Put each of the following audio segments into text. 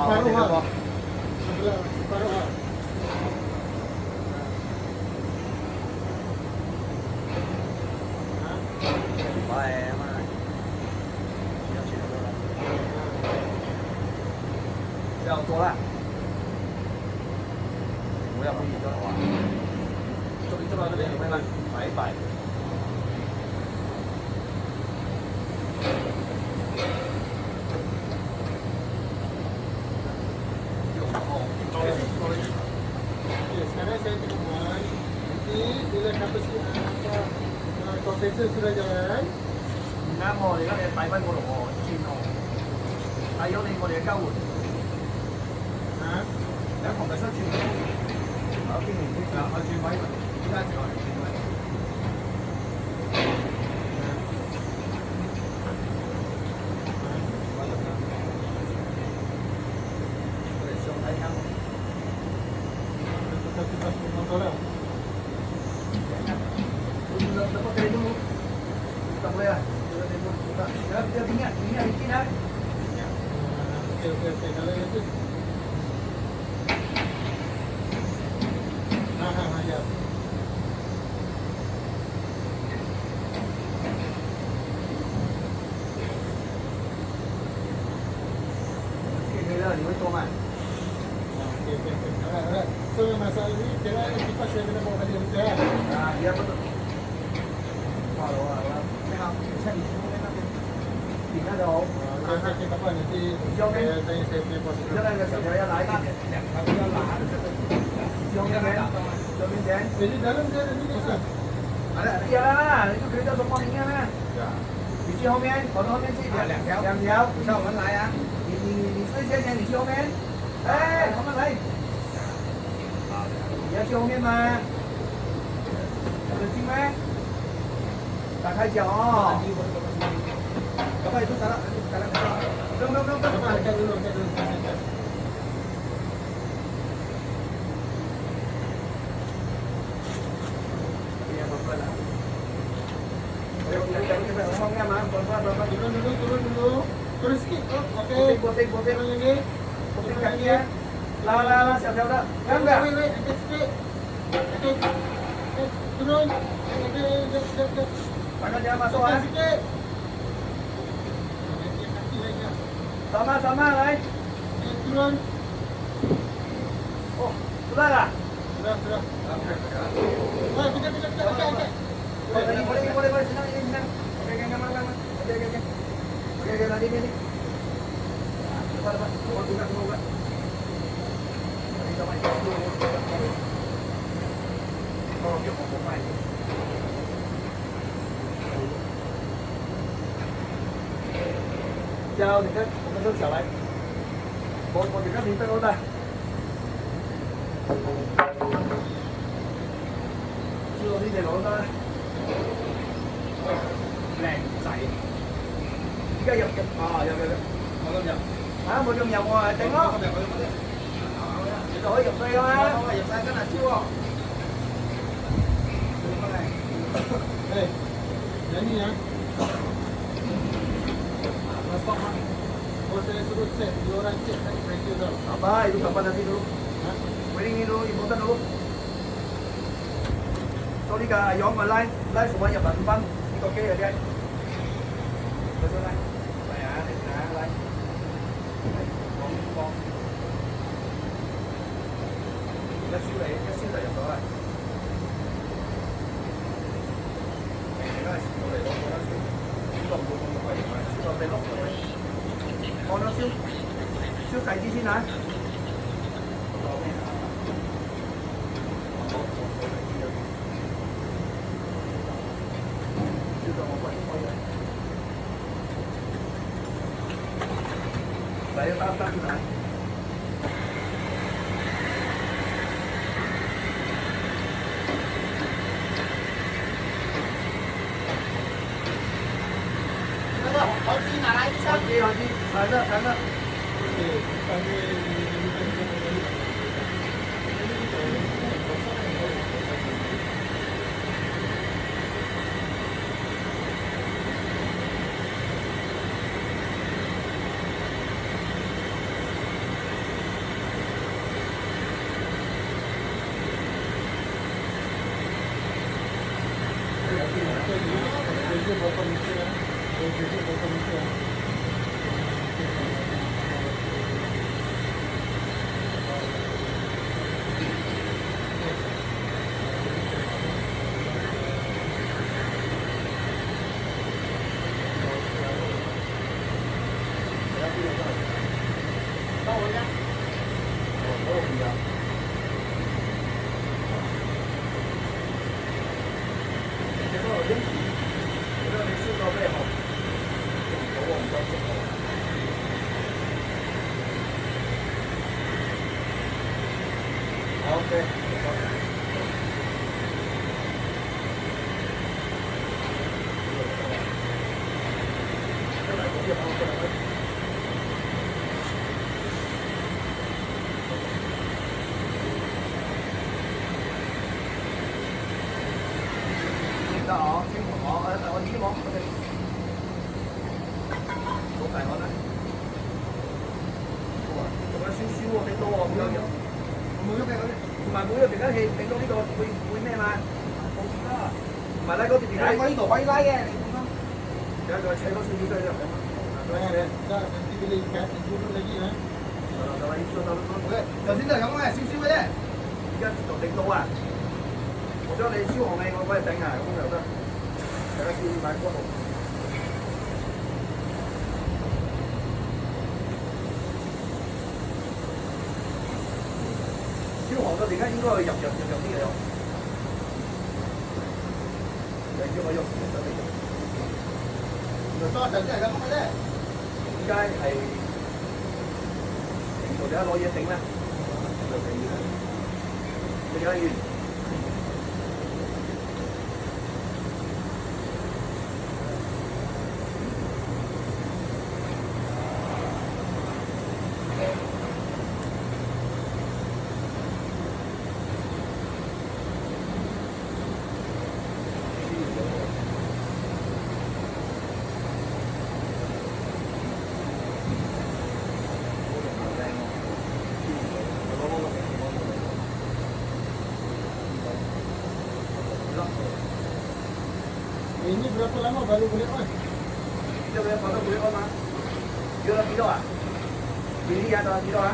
Separuh sebelah separuh. Baik, mana?要做啦，我要不你做的话，做到这边有没有摆一摆？Sekarang saya tengah buat. Nanti bila kompresor sudah jalan. 啱我哋而家你擺翻嗰度喎，轉喎，帶咗你我哋嘅交換。有同埋新轉，有經驗啲㗎，我轉位，依家就係轉位。我哋上睇下。Kita kontrol. Dapat dari dulu. Tak boleh lah. Dia minyak licin lah. Okey. Kalau itu. Ya. Okey dah, ni betul kan? Alright. So masalah ini kira kipas saya kena bawa balik betul kan? Dia betul. Kalau cái không, xe đi xuống cái nó thì nó đâu. Okey, tak apa nanti saya tanya saya punya bos. Cho nên là saya lại đi. Cho bên trên. Jadi dalam dia ini kosong. Ada, iya lah, itu kereta semua ini lah. Vị trí hôm nay, còn hôm nay chị làm theo. Sao vẫn lại à? Thì xây xe nhà thì hôm nay. Ê, không ăn đây. Dạ chiều hôm nay mà. Được chứ má. Đặt hai chó. Có phải tôi tara. Đông. Kita dulu. Turun dulu. Turun sikit. Okey. Pusing. Turun lagi. Pusing kaki ya. Lah, siap dah. Kan enggak? Wait, sikit. Okey. Turun. Okey. Tangan jangan masuk ah. Sikit. Sama lah. Turun. Oh, sudah lah. Sudah. Wah, kita. Boleh, senang. Okey, mana. Okey, tadi ni. Lepas. Buka. Tadi sama itu. Oh, dia mau main. Chào thì các bạn thân trở lại. Một thì các mình tới đây. Chưa đi để lỗi thôi. Làng chạy. Cái nhập. Nhập. Một trong nhập ngoài tránh đó. Rồi nhập xe không á? Nhập xe cái là siêu không? Eh, nyanyi ya. Oh, saya suruh cek, 2 orang cek naik kereta tau. Apa itu kapan nanti dulu? Wedding dulu, ibutan dulu. Sorry cả nhóm mà like của bạn nhập bản văn thì ok ở đây. Rồi xuống này. Vậy à, để like. Con. Cái siêu này nhập đó rồi. Con nó siêu sạch đi xin hả? Đấy, tao xin hả? Họ chi mà lại sao? Họ chi, sáng đó. Okey, panggil 容易啊。这个引擎，这个你收到咩号？我唔夠熟喎。OK，得哦，清楚哦，我知冇，我哋好大我啦。仲有少少喎，頂到喎，冇有。冇喐嘅嗰啲，唔係冇咗電解器，頂到呢個會咩嘛？冇得，唔係啦，嗰條電解我呢度可以拉嘅，你放心。有就扯多少少都係咁。係啊，真係啲俾你夾住都得嘅。就係要做到。OK，頭先都係咁嘅，少少嘅啫。而家就頂到啊！我將你燒紅氣，我幫你頂啊，咁就得。大家注意買嗰度。燒紅嘅而家應該入啲嘢咯。你叫我喐，就你喐。原來多陣真係咁嘅啫。而家係平時大家攞嘢頂啦，就頂啦。你而家要。Ini berapa lama baru boleh on? Kita boleh foto boleh on mah? Dia dah tidur ah? Bini ada tidur ah?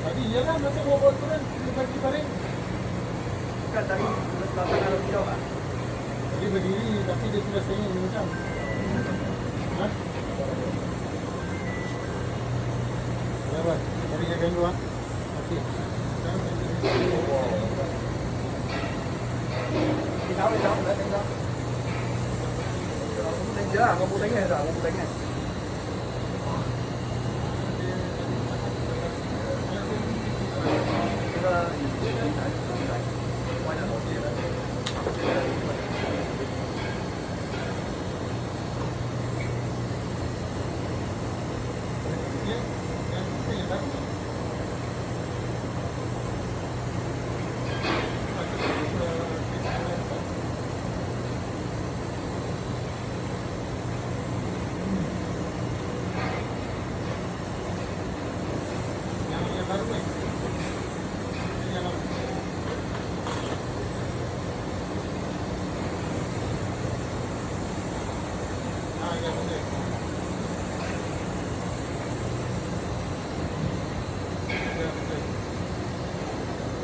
Tadi iyalah masa bawa turun bagi baring. Kan tadi belakang ada tidur ah? Tadi berdiri tapi dia sudah senyum macam. Hah? Berapa? Mari kita ganggu ah. Okey. Đi tháo để đánh đó. Cũng đánh chưa? Không muốn đánh này rồi, không muốn đánh này.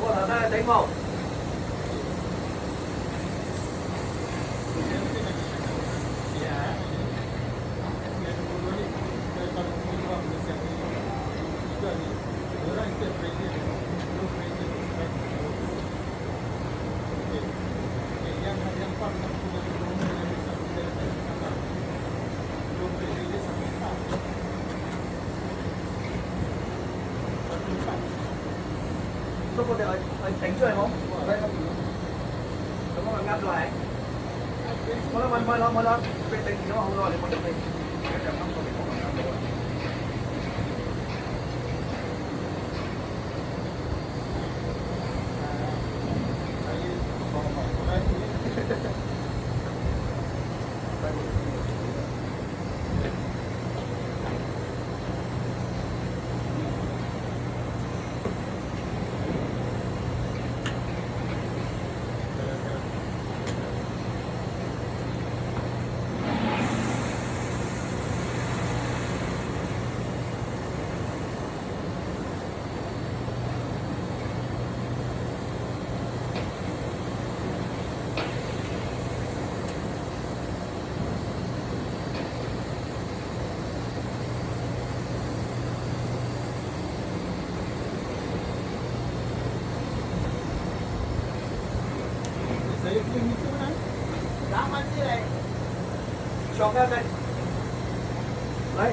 Ủa thật ra đánh không? Lúc có thể anh đánh chơi không? Đúng không? Ngắt lại. Mới lo. Cái tính nó không lo thì mới được đi. Cái đẹp lắm, có thể không ngắt rồi. dia punya meter mana? Dah mati lah. Chọn ra đây. Đấy.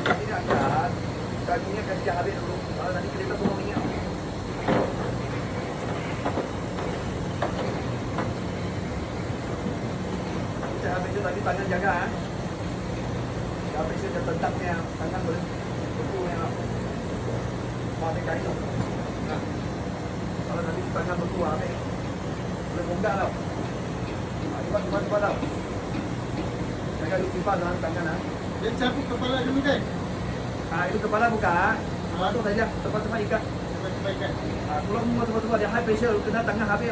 Ini agak dagingnya kasih habis dulu. Kalau nanti kita semua minyak. Kita habis itu tadi tangan jaga. Habis itu tentangnya tangan boleh betul yang pakai kain tu. Nah, kalau nanti tangan betul habis boleh bongkar tau. Cepat tau. Jaga dulu simpan dalam tangan ah. Dia capit kepala dulu kan? Itu kepala buka. Masuk saja, cepat-cepat ikat. Cepat-cepat ikat. Kalau mau cepat-cepat dia high pressure kena tangan habis.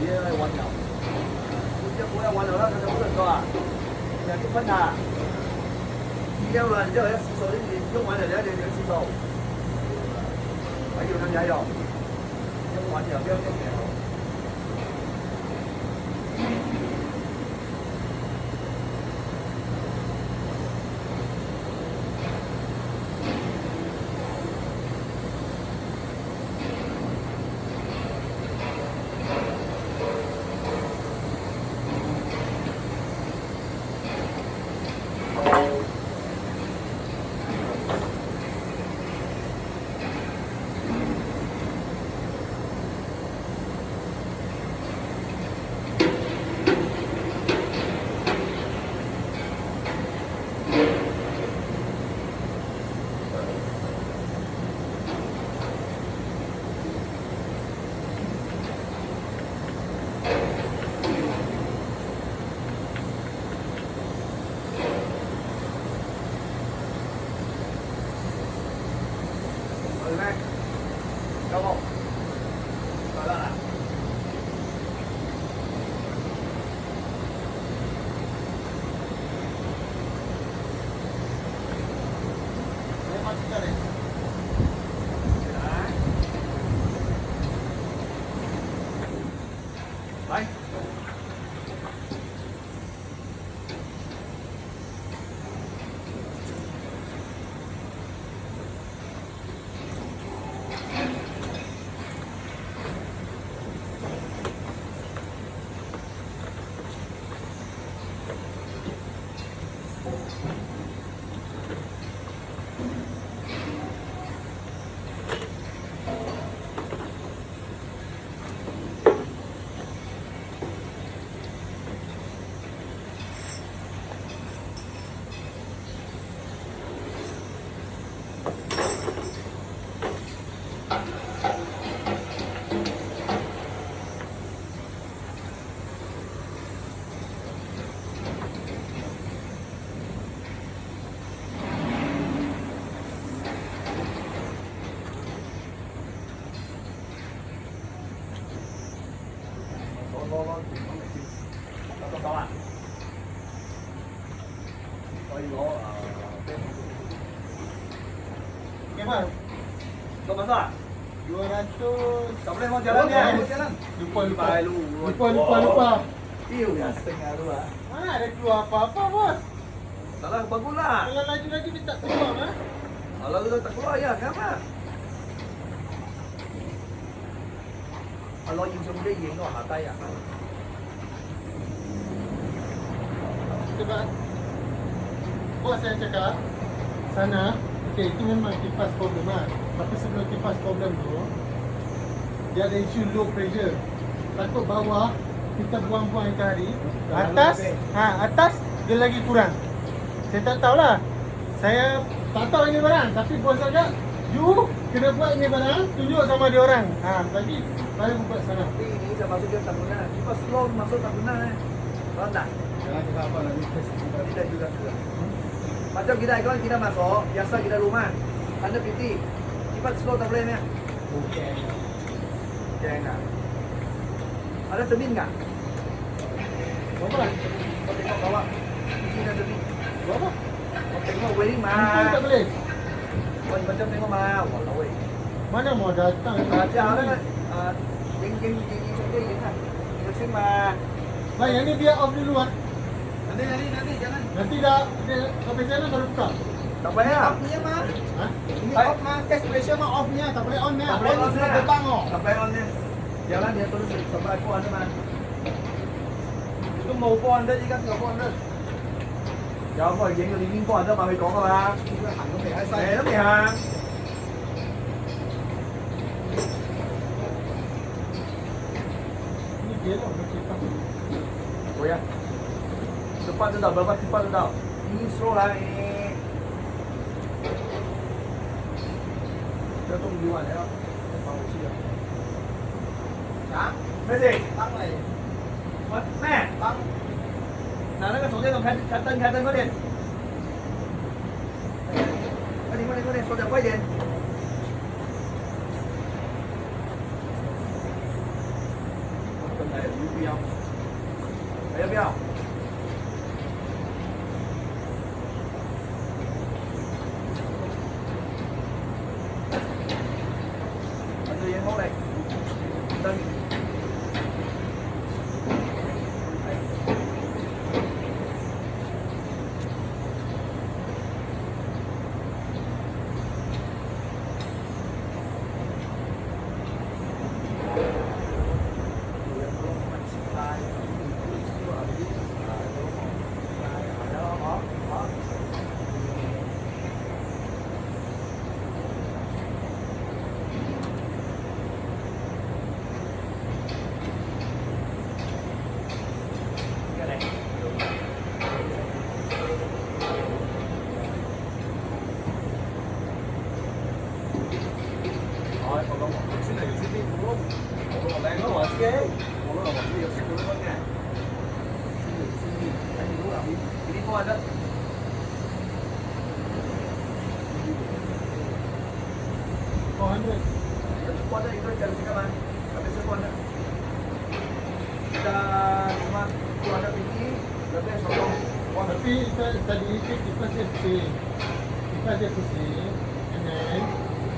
Dia warna. Dia buat warna lah, kena buat tu ah. Yang itu pernah. Dia là giờ ya, số đi dùng完了dia dia洗手。还有他家有，用完了不要用了。Đâu không? Rồi đó. Dia matikan ni. Đấy. Có 6 à? Có gì có bên Kemal, có bao à? 200. Cầm lên con jalan ya, jalan. Lupa. Lu. Lupa. Tiu ya setengah lu ah. Mana ada keluar apa-apa, bos? Salah bagus lah. Kalau laju lagi minta keluar, ha? Kalau lu tak keluar ya, kenapa? Kalau yang sung dia yang nó hạ tay à? Sebab bos saya cakap sana, okey itu memang kipas problem lah. Tapi sebelum kipas problem tu, dia ada isu low pressure. Takut bawah kita buang-buang ikan hari, atas dia lagi kurang. Saya tak tahulah. Saya tak tahu ini barang, tapi bos cakap you kena buat ini barang, tunjuk sama dia orang. Bagi baru buat sana. Tapi ini saya masuk dia tak guna. Kipas slow masuk tak guna. Faham tak? Jangan cakap apa lagi. Tidak juga sudah. Macam kita ikon kita masuk, biasa kita rumah. Anda piti, cepat slow tak boleh ni. Okey. Jangan tak. Ada cermin tak? Berapa? Kau tengok bawah. Sini ada cermin. Berapa? Kau tengok wedding Handphone tak mah. boleh. Kau macam tengok mah. Walau weh. Mana mau datang? Macam ada kan? Yang contoh yang kan. Macam mah. Bang, yang ni biar off dulu ah. Nanti jangan. Nanti dah dia sampai sana baru buka. Tak payah. Off-nya mah. Ha? Ini off mah, cash pressure mah off-nya, tak boleh on-nya. Tak boleh on sudah nya. terbang oh. Tak payah on nya. Jalan dia terus sampai phone anda mah. Itu mau phone anda juga nggak phone anda. Giờ có chuyện rồi đi liên quan tới bà Huy còn các bạn. Juga hẳn có thể hay Mẹ sai. lắm vậy hả? Ini dia lah nak cepat. Ủa ya? Cepat tu tau, berapa cepat tu tau. Ini slow lah ini. Cho tôi đi ngoài đấy không? Vào chi rồi. Sáng, Cái gì? tăng này, Mất nè. tăng. Nào nó cái số điện thoại khai tên có điện. Có điện, số điện quay điện. Cần này ở UP không? Thấy UP không? Anh đưa yên mốt này. Tân. Rồi, còn có một cái này cái gì đúng không? Còn đang nó ở kia. Còn nó ở kia sẽ có con nhà. Anh đúng là đi qua đó. Kau ni. Qua đây tôi chờ các bạn. Các bạn sẽ qua đó. Kita cuma keluarga tinggi, lebih sokong. Tapi tadi kita dia pusing. Dia pusing. And then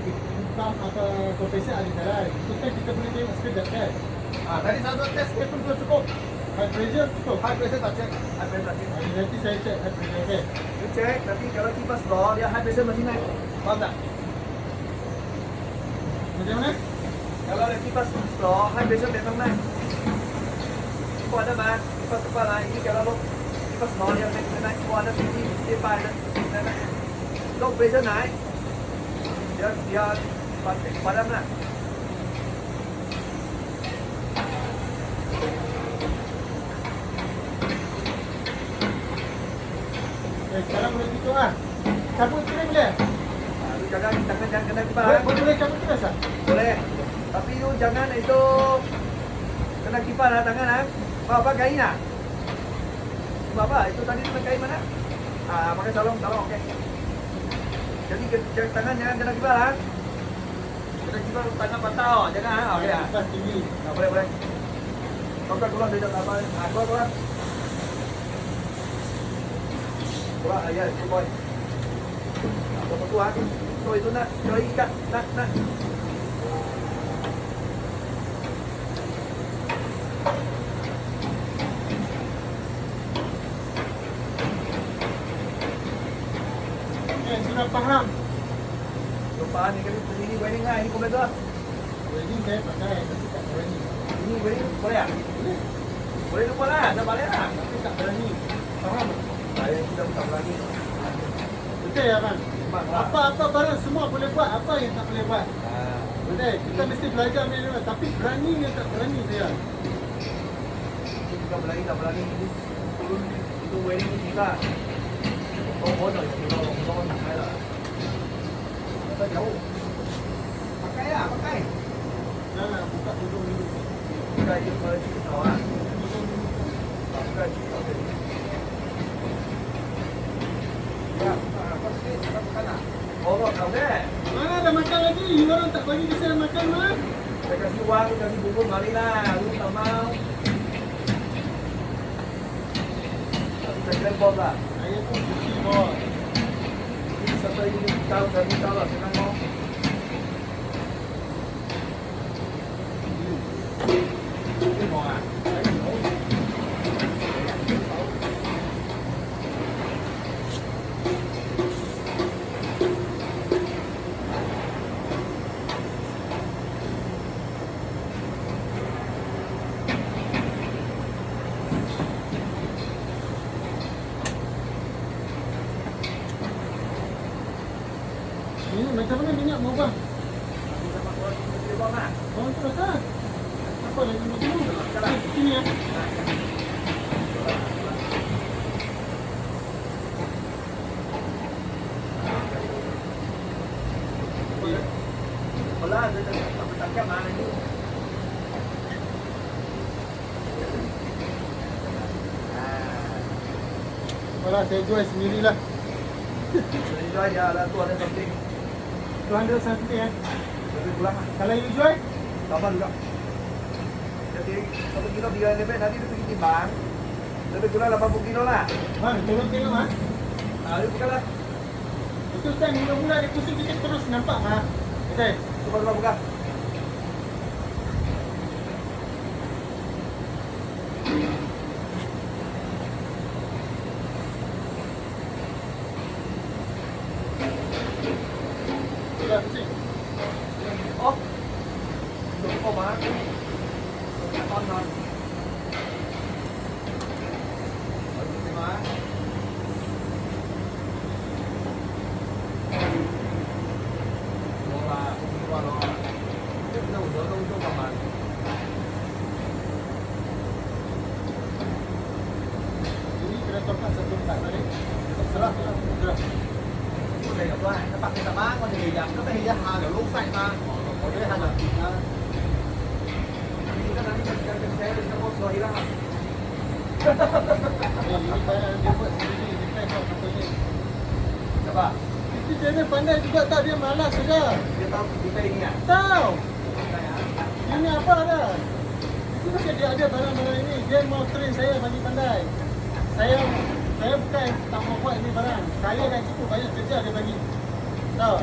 hitam atau kompresor ada jalan. Kita boleh tengok sekejap kan. Tadi satu tes dia pun sudah cukup. High pressure cukup. High pressure tak cek. High pressure cek. Nanti saya cek high pressure kan. Dia cek, tapi kalau kipas slow, dia high pressure masih naik. Faham tak? Macam mana? Kalau ada kipas slow, high pressure memang naik. Kau ada man, kipas kepala ini kalau lo kipas slow dia naik, kau ada tinggi, dia pada naik. Low pressure naik, dia padam lah. Sekarang boleh gitu ah. Cabut boleh boleh? Lu jangan kena kipas. Boleh cabut terus ah? Boleh. Tapi lu jangan itu kena kipas lah tangan ah. Bapak kain ah. Bapak itu tadi kena kain mana? Pakai sarung okey. Jadi tangan jangan kena kipas lah. Kena kipas tangan patah, jangan ah. Okey ah. Pas tinggi. Boleh. Kau keluar dari dalam apa? Keluar. Keluar, ya, itu boy. Apa tu ah? So itu nak ikat, nak. Sudah faham. Lupa ni kali ini wedding ah, ini boleh tak? Wedding saya pakai, tapi tak berani. Ini wedding boleh ah? Boleh. Boleh lupa lah, dah balik lah. Tapi tak berani. Faham? Saya sudah tak berani. Betul ya bang? Apa-apa barang semua boleh buat, apa yang tak boleh buat? Betul, kita mesti belajar manual. Tapi berani yang tak berani saya. Kita berani tak berani ini turun itu wedding ni susah. Kau bodoh ya, kau nak kaya lah. Kita jauh. Pakai lah, pakai. Jangan buka hidung dulu. Kita itu kalau kita tahu ah. Hidung dulu. gaji. Okey. Ya, apa sih? Kita makan lah. Oh, kau deh. Mana ada makan lagi? Orang tak bagi saya makan mah. Saya kasih uang, kasih bubur, marilah. Lu tak mau. Tapi saya kira bom lah. Saya pun cuci bos. Ini satu ini tahu lah, senang mau. Ini mau ah. Ini macam mana minyak mau bang? Sama orang ini bom lah. Oh terus ah. Apa lagi mau dulu? Sini ya. Wala, tak mana ni. Alah saya jual sendirilah. Jadi jual dia ada tu ada something. 200 something eh. Lebih pulang lah. Kalau you jual, Tambah juga. Jadi 1 kilo 3 lebih nanti dia pergi timbang. Lebih kurang 80 kilo lah. bang tolong tengok ah. Ayo buka lah. Itu kan mula-mula dia pusing kita terus nampak ah. Betul. Coba buka. Sudah pusing. Oh. Cukup mah. On on. Ayo timbang. Ini kena tongkat satu tak tadi. Serah. Cái này là nó bật cái má con thì dập nó bị ra hà rồi lúc xanh mà còn cái hà là cái này cái xe nó có sợi đó Ini barang dia buat sendiri. Dia tahu satu ni. coba Itu dia pandai juga tak dia malas saja. dia tahu kita ini ya Tahu. Ini apa dah? Itu macam dia ada barang-barang ini. Dia mau train saya bagi pandai. Saya bukan tak mau buat ini barang. Saya dah cukup banyak kerja dia bagi. Tahu?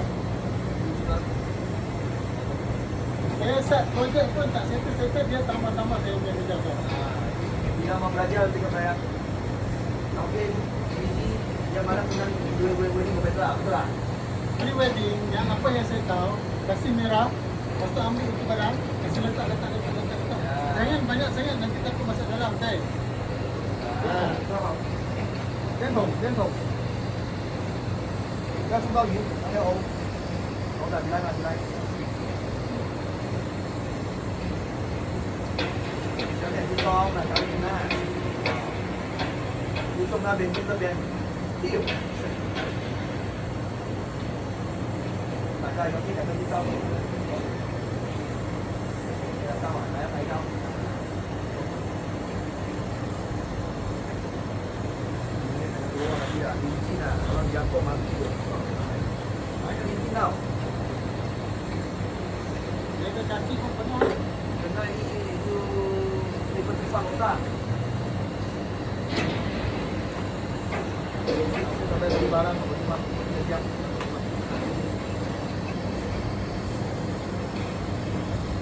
Saya start projek pun tak settle dia tambah-tambah saya punya kerja tu. dia mau belajar nanti ke saya oke ini yang mana senang dua ini mau betul betul lah Pre-wedding yang apa yang saya tahu, kasih merah, lepas tu ambil itu barang, kasih letak. Ya. Jangan banyak sangat nanti takut masuk dalam, kan? liên tục các chúng tôi theo ông là gì đây là gì đây cái này chúng con là cái gì na đi trong na bên đi tại đây có cái này đi trong là sao mà em thấy đâu tidak licin lah orang jatuh mati ada licin tau Dia ke kaki pun penuh. kena itu lipat sifat otak sampai beli barang tiba-tiba